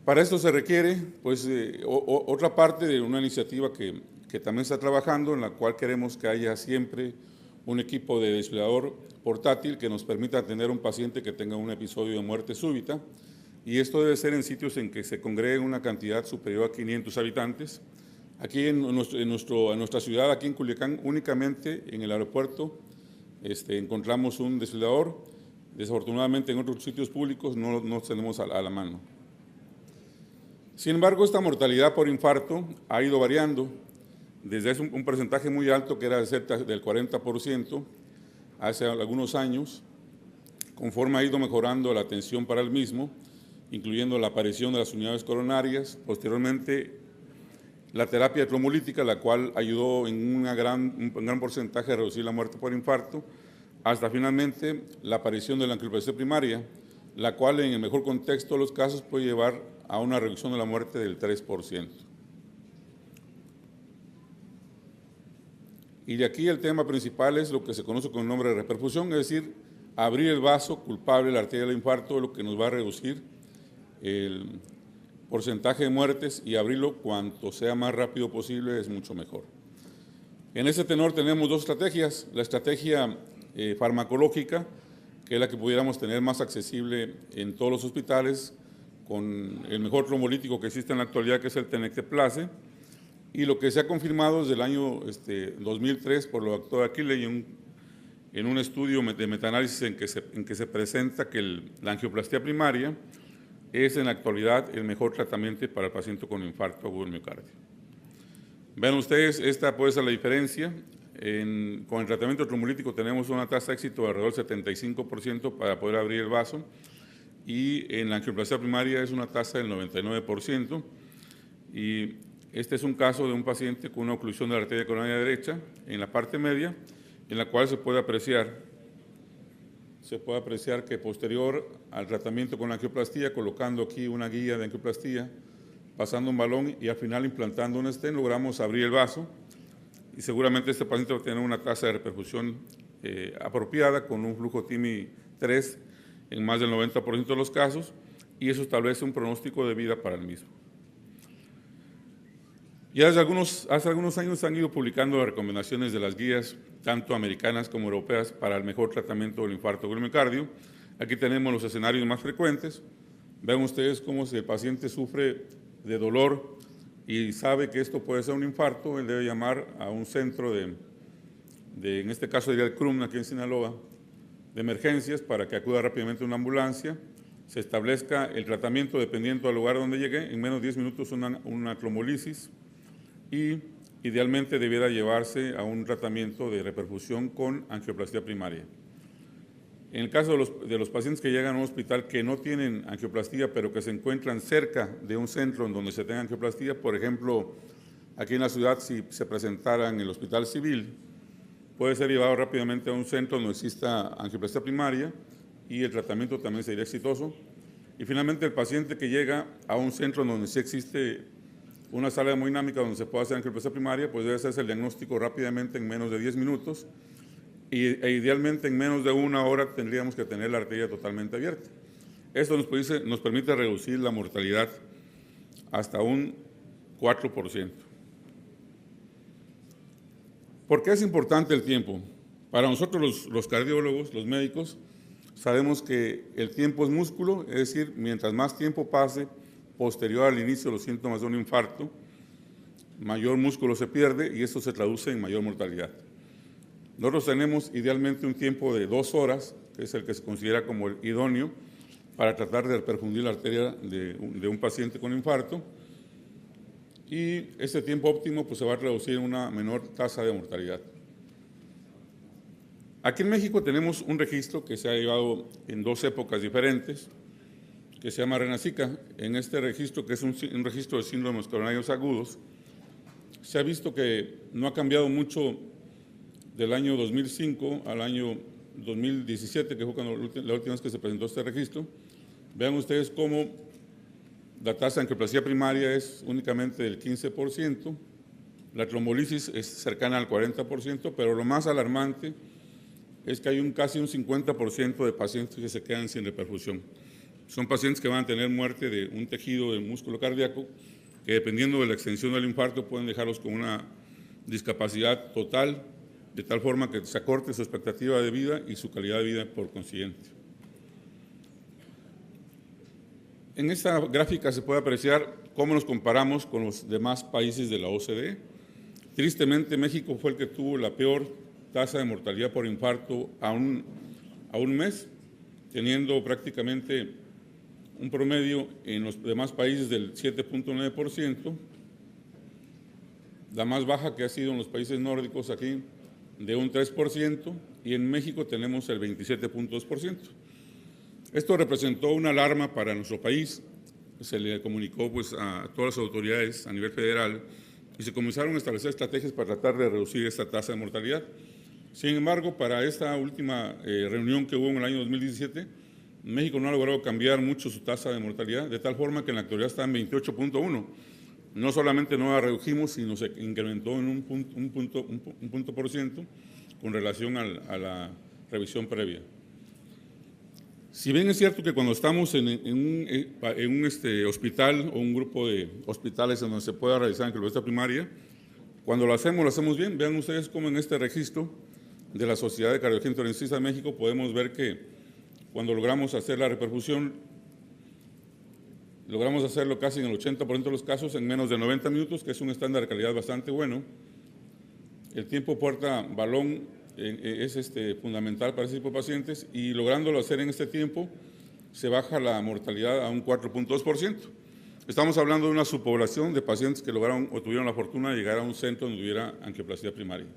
Para esto se requiere pues, otra parte de una iniciativa que también está trabajando, en la cual queremos que haya siempre un equipo de desfibrilador portátil que nos permita atender a un paciente que tenga un episodio de muerte súbita, y esto debe ser en sitios en que se congregue una cantidad superior a 500 habitantes. Aquí en nuestra ciudad, aquí en Culiacán, únicamente en el aeropuerto encontramos un desfibrilador. Desafortunadamente en otros sitios públicos no tenemos a la mano. Sin embargo, esta mortalidad por infarto ha ido variando desde un porcentaje muy alto, que era cerca del 40% hace algunos años, conforme ha ido mejorando la atención para el mismo, incluyendo la aparición de las unidades coronarias, posteriormente la terapia trombolítica, la cual ayudó en un gran porcentaje a reducir la muerte por infarto, hasta finalmente la aparición de la angioplastia primaria, la cual en el mejor contexto de los casos puede llevar a una reducción de la muerte del 3%. Y de aquí el tema principal es lo que se conoce con el nombre de reperfusión, es decir, abrir el vaso culpable de la arteria del infarto, lo que nos va a reducir el porcentaje de muertes, y abrirlo cuanto sea más rápido posible es mucho mejor. En ese tenor tenemos dos estrategias: la estrategia farmacológica, que es la que pudiéramos tener más accesible en todos los hospitales, con el mejor trombolítico que existe en la actualidad, que es el tenecteplase, y lo que se ha confirmado desde el año 2003 por el doctor Aquile en un estudio de metaanálisis en que se presenta que la angioplastia primaria es en la actualidad el mejor tratamiento para el paciente con infarto agudo del miocardio. Vean ustedes, esta puede ser la diferencia. Con el tratamiento trombolítico tenemos una tasa de éxito de alrededor del 75% para poder abrir el vaso, y en la angioplastia primaria es una tasa del 99%. Y este es un caso de un paciente con una oclusión de la arteria coronaria derecha en la parte media, en la cual se puede apreciar que posterior al tratamiento con la angioplastía, colocando aquí una guía de angioplastía, pasando un balón y al final implantando un stent, logramos abrir el vaso, y seguramente este paciente va a tener una tasa de reperfusión apropiada, con un flujo TIMI 3 en más del 90% de los casos, y eso establece un pronóstico de vida para el mismo. Ya hace algunos años se han ido publicando las recomendaciones de las guías, tanto americanas como europeas, para el mejor tratamiento del infarto agudo del miocardio. Aquí tenemos los escenarios más frecuentes. Vean ustedes cómo, si el paciente sufre de dolor y sabe que esto puede ser un infarto, él debe llamar a un centro en este caso diría el CRUM, aquí en Sinaloa, de emergencias, para que acuda rápidamente una ambulancia, se establezca el tratamiento dependiendo del lugar donde llegue, en menos de 10 minutos una trombolysis, y idealmente debiera llevarse a un tratamiento de reperfusión con angioplastia primaria. En el caso de los pacientes que llegan a un hospital que no tienen angioplastía, pero que se encuentran cerca de un centro en donde se tenga angioplastía, por ejemplo, aquí en la ciudad, si se presentara en el Hospital Civil, puede ser llevado rápidamente a un centro donde exista angioplastía primaria y el tratamiento también sería exitoso. Y finalmente, el paciente que llega a un centro donde sí existe una sala hemodinámica donde se puede hacer angioplastia primaria, pues debe hacerse el diagnóstico rápidamente en menos de 10 minutos e idealmente en menos de 1 hora tendríamos que tener la arteria totalmente abierta. Esto nos permite reducir la mortalidad hasta un 4%. ¿Por qué es importante el tiempo? Para nosotros los cardiólogos, los médicos, sabemos que el tiempo es músculo, es decir, mientras más tiempo pase posterior al inicio de los síntomas de un infarto, mayor músculo se pierde y esto se traduce en mayor mortalidad. Nosotros tenemos idealmente un tiempo de 2 horas, que es el que se considera como el idóneo, para tratar de reperfundir la arteria de un paciente con infarto, y este tiempo óptimo pues, se va a reducir en una menor tasa de mortalidad. Aquí en México tenemos un registro que se ha llevado en 2 épocas diferentes, que se llama RENACICA. En este registro, que es un registro de síndromes coronarios agudos, se ha visto que no ha cambiado mucho del año 2005 al año 2017, que fue cuando la última vez que se presentó este registro. Vean ustedes cómo la tasa de angioplastia primaria es únicamente del 15%, la trombolisis es cercana al 40%, pero lo más alarmante es que hay casi un 50% de pacientes que se quedan sin reperfusión. Son pacientes que van a tener muerte de un tejido del músculo cardíaco, que dependiendo de la extensión del infarto pueden dejarlos con una discapacidad total, de tal forma que se acorte su expectativa de vida y su calidad de vida por consiguiente. En esta gráfica se puede apreciar cómo nos comparamos con los demás países de la OCDE. Tristemente, México fue el que tuvo la peor tasa de mortalidad por infarto a un mes, teniendo prácticamente un promedio en los demás países del 7.9%, la más baja que ha sido en los países nórdicos aquí de un 3%, y en México tenemos el 27.2%. Esto representó una alarma para nuestro país, se le comunicó pues, a todas las autoridades a nivel federal y se comenzaron a establecer estrategias para tratar de reducir esta tasa de mortalidad. Sin embargo, para esta última reunión que hubo en el año 2017, México no ha logrado cambiar mucho su tasa de mortalidad, de tal forma que en la actualidad está en 28.1. No solamente no la redujimos, sino se incrementó en un punto por ciento con relación a la revisión previa. Si bien es cierto que cuando estamos en un hospital o un grupo de hospitales en donde se pueda realizar angioplastia primaria, cuando lo hacemos bien. Vean ustedes cómo en este registro de la Sociedad de Cardiología Intensivista de México podemos ver que cuando logramos hacer la reperfusión, logramos hacerlo casi en el 80% de los casos en menos de 90 minutos, que es un estándar de calidad bastante bueno. El tiempo puerta-balón es fundamental para ese tipo de pacientes, y lográndolo hacer en este tiempo se baja la mortalidad a un 4.2%. Estamos hablando de una subpoblación de pacientes que lograron o tuvieron la fortuna de llegar a un centro donde hubiera angioplastia primaria.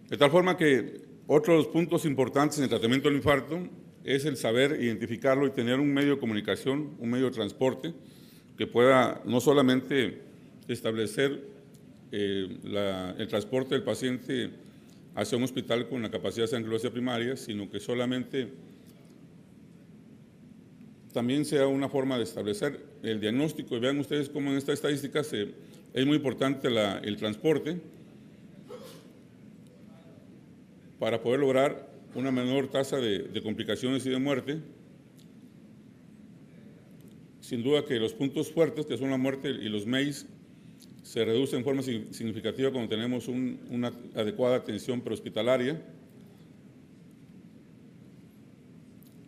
De tal forma que otros puntos importantes en el tratamiento del infarto es el saber identificarlo y tener un medio de comunicación, un medio de transporte que pueda no solamente establecer el transporte del paciente hacia un hospital con la capacidad de hacer angioplastia primaria, sino que solamente también sea una forma de establecer el diagnóstico. Y vean ustedes cómo en esta estadística es muy importante el transporte para poder lograr una menor tasa de complicaciones y de muerte. Sin duda que los puntos fuertes, que son la muerte y los MACE, se reducen en forma significativa cuando tenemos una adecuada atención prehospitalaria.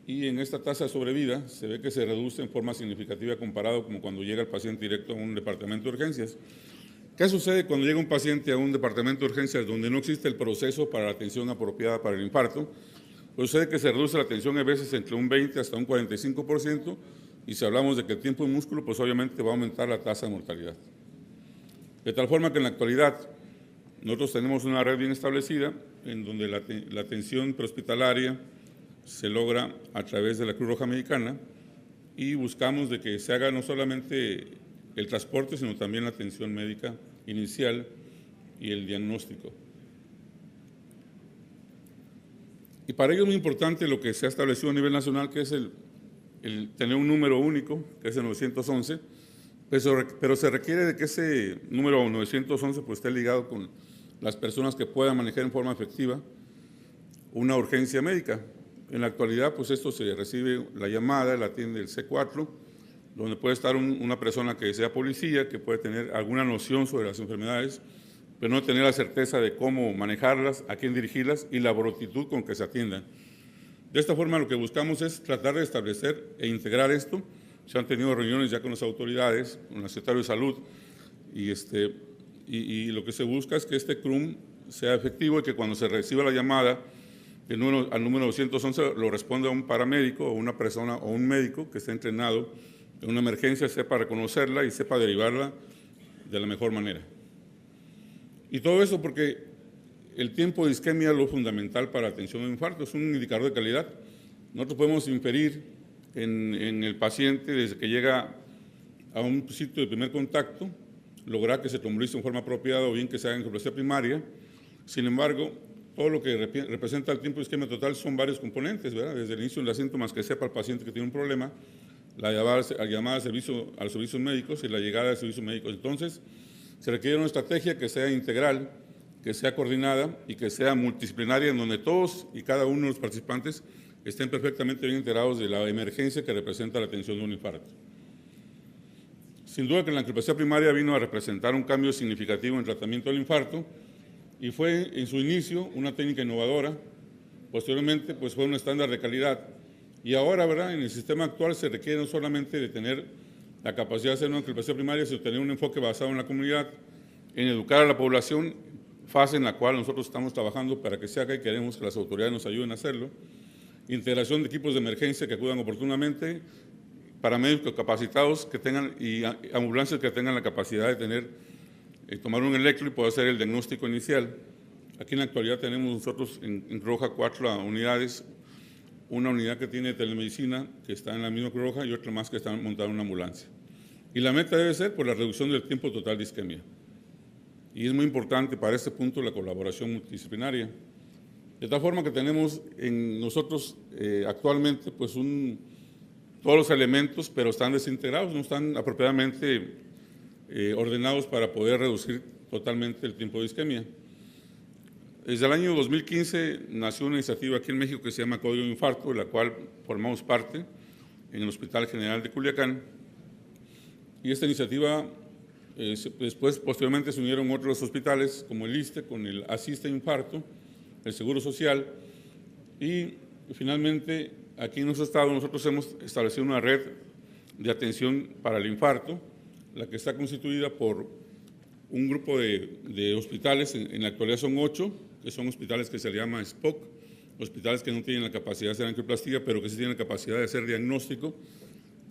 Y en esta tasa de sobrevida se ve que se reduce en forma significativa comparado como cuando llega el paciente directo a un departamento de urgencias. ¿Qué sucede cuando llega un paciente a un departamento de urgencias donde no existe el proceso para la atención apropiada para el infarto? pues sucede que se reduce la tensión a veces entre un 20 hasta un 45%, y si hablamos de que el tiempo en músculo, pues obviamente va a aumentar la tasa de mortalidad. De tal forma que en la actualidad nosotros tenemos una red bien establecida en donde la atención prehospitalaria se logra a través de la Cruz Roja Mexicana, y buscamos de que se haga no solamente el transporte, sino también la atención médica inicial y el diagnóstico. Y para ello es muy importante lo que se ha establecido a nivel nacional, que es el tener un número único, que es el 911, pero se requiere de que ese número 911 pues, esté ligado con las personas que puedan manejar en forma efectiva una urgencia médica. En la actualidad, pues esto se recibe la llamada, la atiende el C4, donde puede estar una persona que sea policía, que puede tener alguna noción sobre las enfermedades, pero no tener la certeza de cómo manejarlas, a quién dirigirlas y la prontitud con que se atiendan. De esta forma, lo que buscamos es tratar de establecer e integrar esto. Se han tenido reuniones ya con las autoridades, con el secretario de Salud, y lo que se busca es que este CRUM sea efectivo y que cuando se reciba la llamada al número 911 lo responda un paramédico o una persona o un médico que esté entrenado en una emergencia, sepa reconocerla y sepa derivarla de la mejor manera. Y todo eso porque el tiempo de isquemia es lo fundamental para la atención de infarto, es un indicador de calidad. Nosotros podemos inferir en el paciente desde que llega a un sitio de primer contacto, lograr que se trombolice en forma apropiada o bien que se haga angioplastia primaria. Sin embargo, todo lo que representa el tiempo de isquemia total son varios componentes, ¿verdad? Desde el inicio de los síntomas que sepa el paciente que tiene un problema, la llamada a los servicios médicos y la llegada de servicios médicos. Entonces, se requiere una estrategia que sea integral, que sea coordinada y que sea multidisciplinaria, en donde todos y cada uno de los participantes estén perfectamente bien enterados de la emergencia que representa la atención de un infarto. Sin duda que la angioplastia primaria vino a representar un cambio significativo en el tratamiento del infarto, y fue en su inicio una técnica innovadora, posteriormente pues fue un estándar de calidad, y ahora, ¿verdad?, en el sistema actual se requiere no solamente de tener la capacidad de hacer una angioplastia primaria, sino tener un enfoque basado en la comunidad, en educar a la población, fase en la cual nosotros estamos trabajando para que se haga y queremos que las autoridades nos ayuden a hacerlo, integración de equipos de emergencia que acudan oportunamente, paramédicos capacitados que tengan y ambulancias que tengan la capacidad de tomar un electro y poder hacer el diagnóstico inicial. Aquí en la actualidad tenemos nosotros en Roja 4 unidades, una unidad que tiene telemedicina, que está en la misma Cruz Roja, y otra más que está montada en una ambulancia. Y la meta debe ser por la reducción del tiempo total de isquemia. Y es muy importante para este punto la colaboración multidisciplinaria. De tal forma que tenemos en nosotros actualmente pues todos los elementos, pero están desintegrados, no están apropiadamente ordenados para poder reducir totalmente el tiempo de isquemia. Desde el año 2015 nació una iniciativa aquí en México que se llama Código de Infarto, de la cual formamos parte en el Hospital General de Culiacán. Y esta iniciativa, posteriormente se unieron otros hospitales como el ISSSTE con el Asiste Infarto, el Seguro Social, y finalmente aquí en nuestro estado nosotros hemos establecido una red de atención para el infarto, la que está constituida por un grupo de hospitales, en la actualidad son 8, que son hospitales que se le llama SPOC, hospitales que no tienen la capacidad de hacer angioplastia, pero que sí tienen la capacidad de hacer diagnóstico,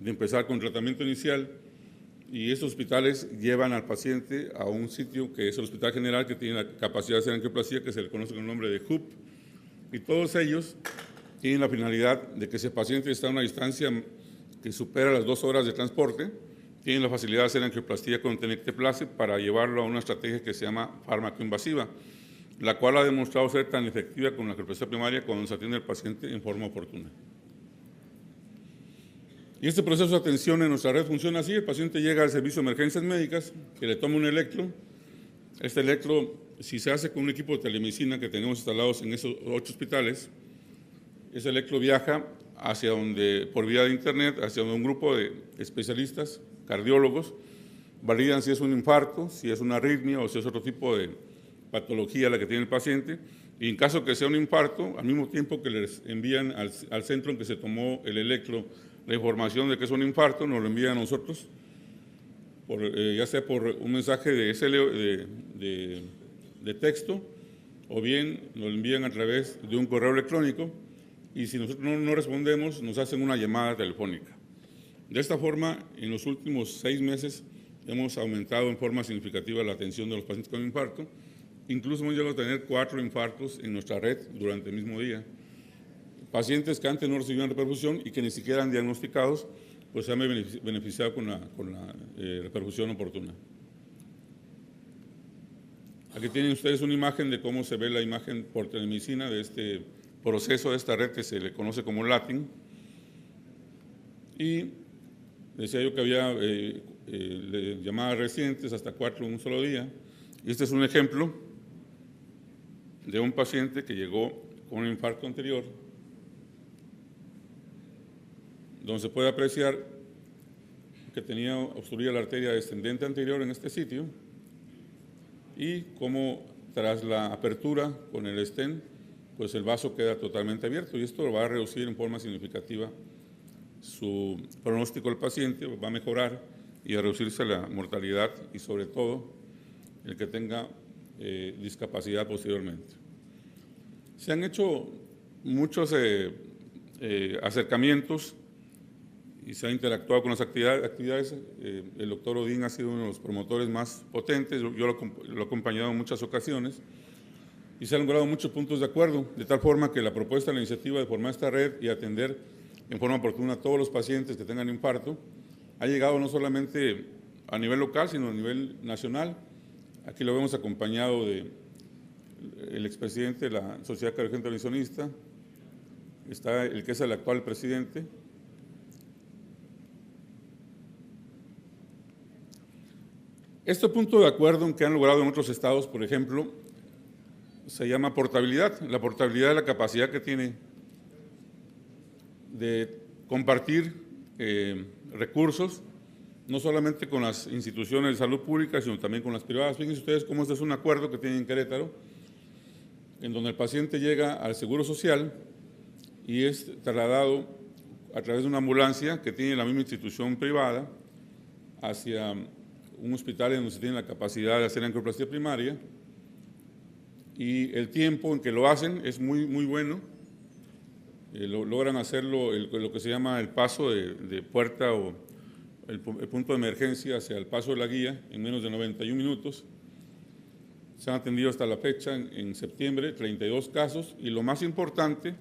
de empezar con tratamiento inicial, y estos hospitales llevan al paciente a un sitio que es el Hospital General, que tiene la capacidad de hacer angioplastia, que se le conoce con el nombre de HUP, y todos ellos tienen la finalidad de que ese paciente está a una distancia que supera las 2 horas de transporte, tienen la facilidad de hacer angioplastia con tenecteplase para llevarlo a una estrategia que se llama fármaco invasiva, la cual ha demostrado ser tan efectiva con la angioplastia primaria cuando se atiende al paciente en forma oportuna. Y este proceso de atención en nuestra red funciona así: el paciente llega al servicio de emergencias médicas, que le toma un electro. Este electro, si se hace con un equipo de telemedicina que tenemos instalados en esos 8 hospitales, ese electro viaja hacia donde, por vía de internet, hacia donde un grupo de especialistas, cardiólogos, validan si es un infarto, si es una arritmia o si es otro tipo de patología la que tiene el paciente, y en caso que sea un infarto, al mismo tiempo que les envían al centro en que se tomó el electro la información de que es un infarto, nos lo envían a nosotros, ya sea por un mensaje de texto, o bien nos lo envían a través de un correo electrónico, y si nosotros no respondemos, nos hacen una llamada telefónica. De esta forma, en los últimos 6 meses hemos aumentado en forma significativa la atención de los pacientes con infarto. Incluso hemos llegado a tener 4 infartos en nuestra red durante el mismo día. Pacientes que antes no recibían reperfusión y que ni siquiera eran diagnosticados, pues se han beneficiado con la reperfusión oportuna. Aquí tienen ustedes una imagen de cómo se ve la imagen por telemedicina de este proceso de esta red que se le conoce como LATIN. Y decía yo que había llamadas recientes, hasta 4 en un solo día. Y este es un ejemplo de un paciente que llegó con un infarto anterior, donde se puede apreciar que tenía obstruida la arteria descendente anterior en este sitio y cómo tras la apertura con el stent, pues el vaso queda totalmente abierto y esto va a reducir en forma significativa su pronóstico del paciente, va a mejorar y a reducirse la mortalidad y sobre todo el que tenga discapacidad posteriormente. Se han hecho muchos acercamientos y se ha interactuado con las actividades. El doctor Odín ha sido uno de los promotores más potentes, yo lo he acompañado en muchas ocasiones, y se han logrado muchos puntos de acuerdo, de tal forma que la propuesta de la iniciativa de formar esta red y atender en forma oportuna a todos los pacientes que tengan infarto ha llegado no solamente a nivel local, sino a nivel nacional. Aquí lo vemos acompañado del expresidente de la Sociedad Cardiológica Intervencionista, está el que es el actual presidente. Este punto de acuerdo que han logrado en otros estados, por ejemplo, se llama portabilidad. La portabilidad es la capacidad que tiene de compartir recursos, no solamente con las instituciones de salud pública, sino también con las privadas. Fíjense ustedes cómo este es un acuerdo que tienen en Querétaro, en donde el paciente llega al Seguro Social y es trasladado a través de una ambulancia que tiene la misma institución privada hacia un hospital en donde se tiene la capacidad de hacer angioplastia primaria, y el tiempo en que lo hacen es muy bueno. Logran hacerlo lo que se llama el paso de puerta o el punto de emergencia hacia el paso de la guía en menos de 91 minutos. Se han atendido hasta la fecha, en septiembre, 32 casos, y lo más importante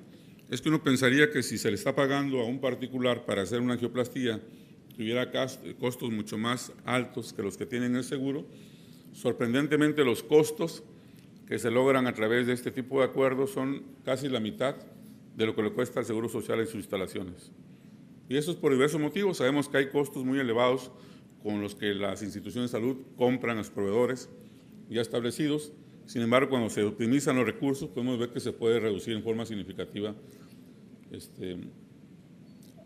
es que uno pensaría que si se le está pagando a un particular para hacer una angioplastía tuviera costos mucho más altos que los que tienen el seguro. Sorprendentemente, los costos que se logran a través de este tipo de acuerdos son casi la mitad de lo que le cuesta al Seguro Social en sus instalaciones. Y eso es por diversos motivos. Sabemos que hay costos muy elevados con los que las instituciones de salud compran a los proveedores ya establecidos. Sin embargo, cuando se optimizan los recursos, podemos ver que se puede reducir en forma significativa.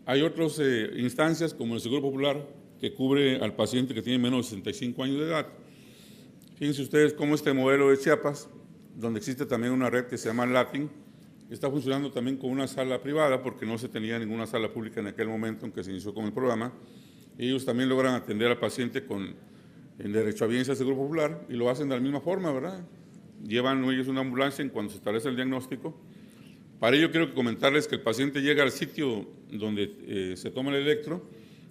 Hay otras instancias, como el Seguro Popular, que cubre al paciente que tiene menos de 65 años de edad. Fíjense ustedes cómo este modelo de Chiapas, donde existe también una red que se llama LATIN, está funcionando también con una sala privada, porque no se tenía ninguna sala pública en aquel momento en que se inició con el programa. Ellos también logran atender al paciente con el derechohabiencia al Seguro Popular y lo hacen de la misma forma, ¿verdad? Llevan ellos una ambulancia en cuando se establece el diagnóstico. Para ello quiero comentarles que el paciente llega al sitio donde se toma el electro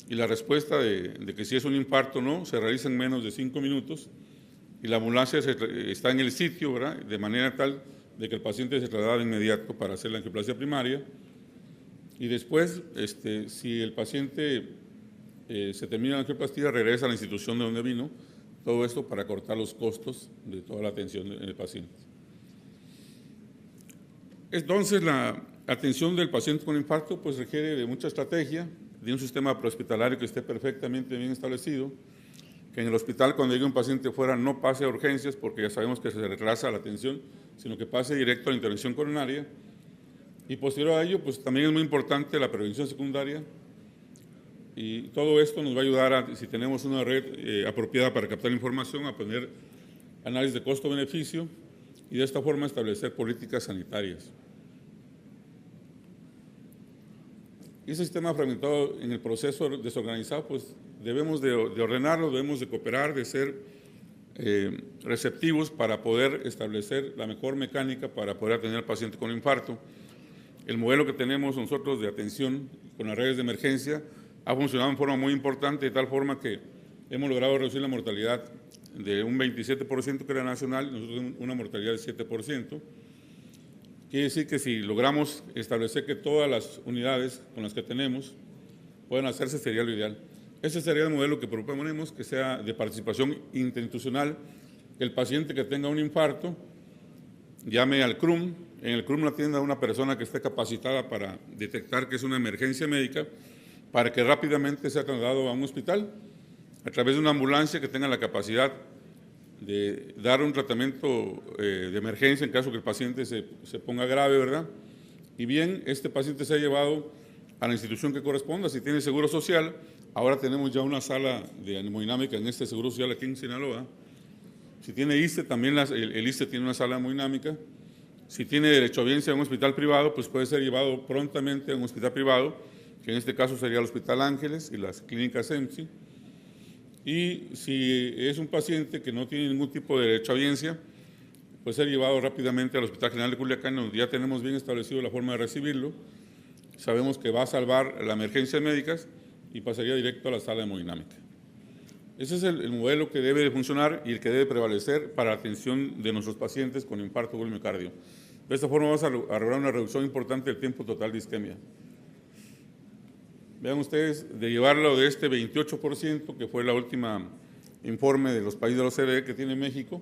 y la respuesta de que si es un infarto o no se realiza en menos de 5 minutos y la ambulancia está en el sitio, ¿verdad? De manera tal de que el paciente se traslada de inmediato para hacer la angioplastia primaria y después, si el paciente se termina la angioplastia, regresa a la institución de donde vino, todo esto para cortar los costos de toda la atención del paciente. Entonces, la atención del paciente con infarto pues requiere de mucha estrategia, de un sistema prehospitalario que esté perfectamente bien establecido, que en el hospital cuando llegue un paciente fuera no pase a urgencias porque ya sabemos que se retrasa la atención, sino que pase directo a la intervención coronaria. Y posterior a ello, pues también es muy importante la prevención secundaria y todo esto nos va a ayudar, si tenemos una red apropiada para captar información, a poner análisis de costo-beneficio y de esta forma establecer políticas sanitarias. Y ese sistema fragmentado en el proceso desorganizado, pues debemos de ordenarlo, debemos de cooperar, de ser receptivos para poder establecer la mejor mecánica para poder atender al paciente con infarto. el modelo que tenemos nosotros de atención con las redes de emergencia ha funcionado en forma muy importante, de tal forma que hemos logrado reducir la mortalidad de un 27% que era nacional, nosotros una mortalidad del 7%. Quiere decir que si logramos establecer que todas las unidades con las que tenemos puedan hacerse, sería lo ideal. Ese sería el modelo que proponemos, que sea de participación interinstitucional, que el paciente que tenga un infarto llame al CRUM, en el CRUM la atienda una persona que esté capacitada para detectar que es una emergencia médica, para que rápidamente sea trasladado a un hospital a través de una ambulancia que tenga la capacidad de dar un tratamiento de emergencia en caso que el paciente se ponga grave, ¿verdad? Y bien, este paciente se ha llevado a la institución que corresponda. Si tiene seguro social, ahora tenemos ya una sala de hemodinámica en este seguro social aquí en Sinaloa. Si tiene ISSSTE, también el ISSSTE tiene una sala de hemodinámica. Si tiene derechohabiencia a un hospital privado, pues puede ser llevado prontamente a un hospital privado, que en este caso sería el Hospital Ángeles y las clínicas EMSI. Y si es un paciente que no tiene ningún tipo de derechohabiencia, puede ser llevado rápidamente al Hospital General de Culiacán, donde ya tenemos bien establecido la forma de recibirlo. Sabemos que va a salvar la emergencia médicas y pasaría directo a la sala de hemodinámica. Ese es el modelo que debe de funcionar y el que debe prevalecer para la atención de nuestros pacientes con infarto agudo del miocardio. De esta forma vamos a lograr una reducción importante del tiempo total de isquemia. Vean ustedes, de llevarlo de este 28%, que fue la última informe de los países de la OCDE que tiene México,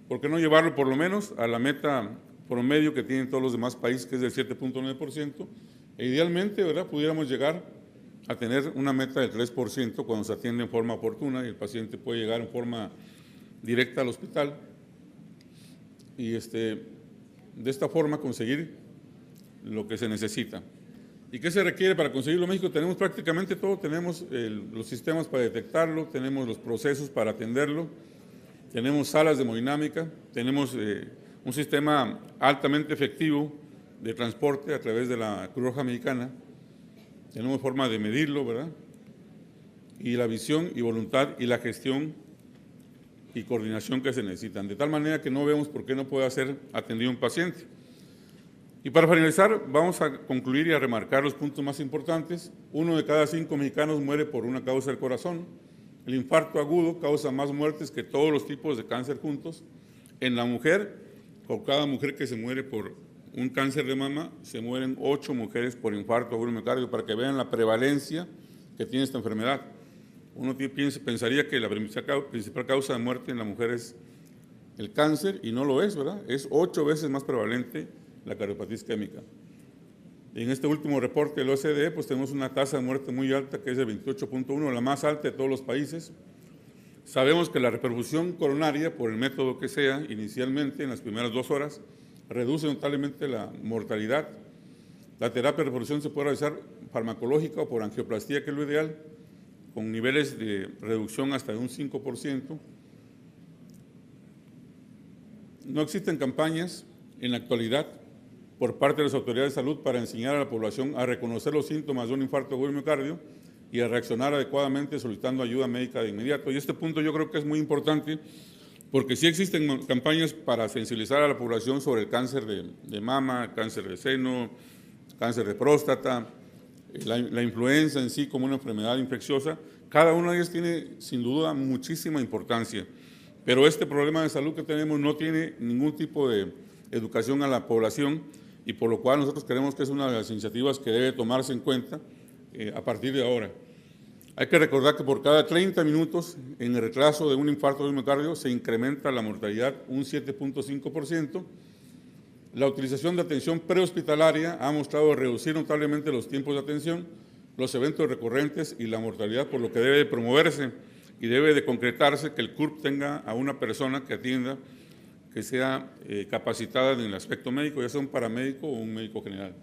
¿por qué no llevarlo por lo menos a la meta promedio que tienen todos los demás países, que es del 7.9%? E idealmente, ¿verdad?, pudiéramos llegar a tener una meta del 3% cuando se atiende en forma oportuna y el paciente puede llegar en forma directa al hospital y de esta forma conseguir lo que se necesita. ¿Y qué se requiere para conseguirlo en México? Tenemos prácticamente todo, tenemos los sistemas para detectarlo, tenemos los procesos para atenderlo, tenemos salas de hemodinámica, tenemos un sistema altamente efectivo de transporte a través de la Cruz Roja Mexicana, tenemos forma de medirlo, ¿verdad? Y la visión y voluntad y la gestión y coordinación que se necesitan, de tal manera que no vemos por qué no puede ser atendido un paciente. Y para finalizar, vamos a concluir y a remarcar los puntos más importantes. 1 de cada 5 mexicanos muere por una causa del corazón. El infarto agudo causa más muertes que todos los tipos de cáncer juntos. En la mujer, por cada mujer que se muere por un cáncer de mama, se mueren 8 mujeres por infarto agudo del miocardio, para que vean la prevalencia que tiene esta enfermedad. Uno pensaría que la principal causa de muerte en la mujer es el cáncer, y no lo es, ¿verdad? Es 8 veces más prevalente la cardiopatía isquémica. En este último reporte del OCDE, pues tenemos una tasa de muerte muy alta, que es de 28.1, la más alta de todos los países. Sabemos que la reperfusión coronaria, por el método que sea, inicialmente en las primeras 2 horas, reduce notablemente la mortalidad. La terapia de reperfusión se puede realizar farmacológica o por angioplastía, que es lo ideal, con niveles de reducción hasta de un 5%. No existen campañas en la actualidad por parte de las autoridades de salud para enseñar a la población a reconocer los síntomas de un infarto agudo del miocardio y a reaccionar adecuadamente solicitando ayuda médica de inmediato. Y este punto yo creo que es muy importante, porque sí existen campañas para sensibilizar a la población sobre el cáncer de mama, cáncer de seno, cáncer de próstata, la influenza en sí como una enfermedad infecciosa. Cada una de ellas tiene sin duda muchísima importancia, pero este problema de salud que tenemos no tiene ningún tipo de educación a la población, y por lo cual nosotros creemos que es una de las iniciativas que debe tomarse en cuenta a partir de ahora. Hay que recordar que por cada 30 minutos en el retraso de un infarto del miocardio se incrementa la mortalidad un 7.5%. La utilización de atención prehospitalaria ha mostrado reducir notablemente los tiempos de atención, los eventos recurrentes y la mortalidad, por lo que debe de promoverse y debe de concretarse que el CURP tenga a una persona que atienda, que sea capacitada en el aspecto médico, ya sea un paramédico o un médico general.